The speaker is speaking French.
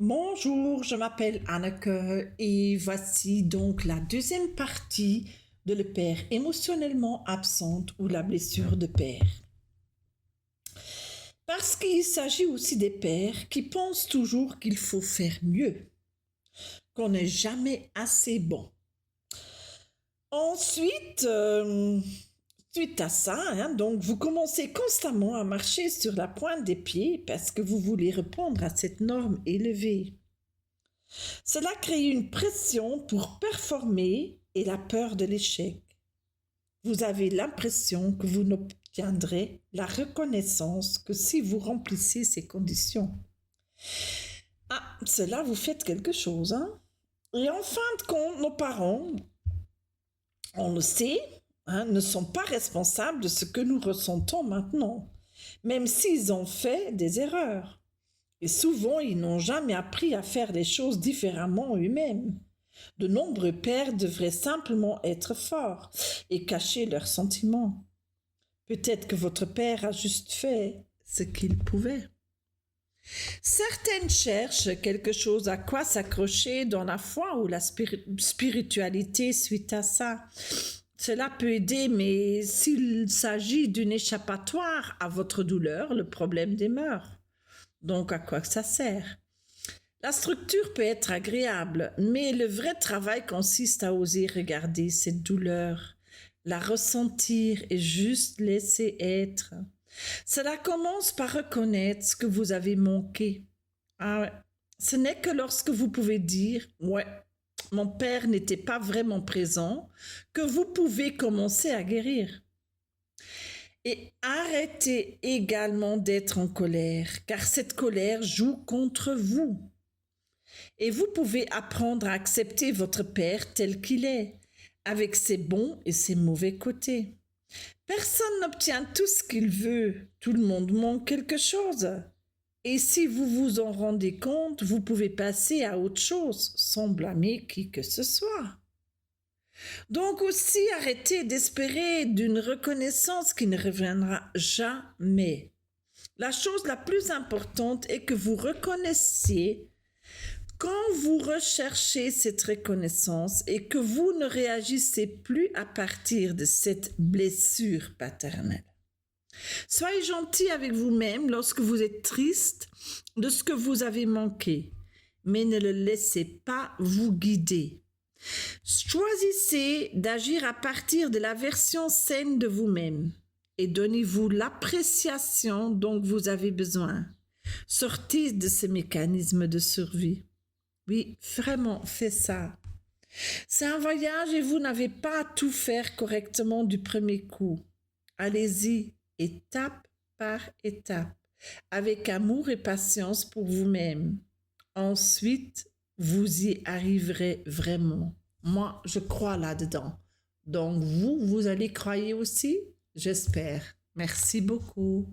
Bonjour, je m'appelle Anneke et voici donc la deuxième partie de le père émotionnellement absente ou la blessure de père. Parce qu'il s'agit aussi des pères qui pensent toujours qu'il faut faire mieux, qu'on n'est jamais assez bon. Ensuite, suite à ça, donc vous commencez constamment à marcher sur la pointe des pieds parce que vous voulez répondre à cette norme élevée. Cela crée une pression pour performer et la peur de l'échec. Vous avez l'impression que vous n'obtiendrez la reconnaissance que si vous remplissez ces conditions. Cela vous fait quelque chose, hein? Et en fin de compte, nos parents, on le sait, ne sont pas responsables de ce que nous ressentons maintenant, même s'ils ont fait des erreurs. Et souvent, ils n'ont jamais appris à faire les choses différemment eux-mêmes. De nombreux pères devraient simplement être forts et cacher leurs sentiments. Peut-être que votre père a juste fait ce qu'il pouvait. Certaines cherchent quelque chose à quoi s'accrocher dans la foi ou la spiritualité suite à ça. Cela peut aider, mais s'il s'agit d'une échappatoire à votre douleur, le problème demeure. Donc, à quoi que ça sert? La structure peut être agréable, mais le vrai travail consiste à oser regarder cette douleur, la ressentir et juste laisser être. Cela commence par reconnaître ce que vous avez manqué. Ce n'est que lorsque vous pouvez dire « Ouais, mon père n'était pas vraiment présent » que vous pouvez commencer à guérir. Et arrêtez également d'être en colère, car cette colère joue contre vous. Et vous pouvez apprendre à accepter votre père tel qu'il est, avec ses bons et ses mauvais côtés. Personne n'obtient tout ce qu'il veut, tout le monde manque quelque chose. Et si vous vous en rendez compte, vous pouvez passer à autre chose, sans blâmer qui que ce soit. Donc aussi, arrêtez d'espérer d'une reconnaissance qui ne reviendra jamais. La chose la plus importante est que vous reconnaissiez quand vous recherchez cette reconnaissance et que vous ne réagissez plus à partir de cette blessure paternelle. Soyez gentil avec vous-même lorsque vous êtes triste de ce que vous avez manqué, mais ne le laissez pas vous guider. Choisissez d'agir à partir de la version saine de vous-même et donnez-vous l'appréciation dont vous avez besoin. Sortez de ces mécanismes de survie. Oui, vraiment, faites ça. C'est un voyage et vous n'avez pas à tout faire correctement du premier coup. Allez-y, étape par étape, avec amour et patience pour vous-même. Ensuite, vous y arriverez vraiment. Moi, je crois là-dedans. Donc, vous allez croire aussi? J'espère. Merci beaucoup.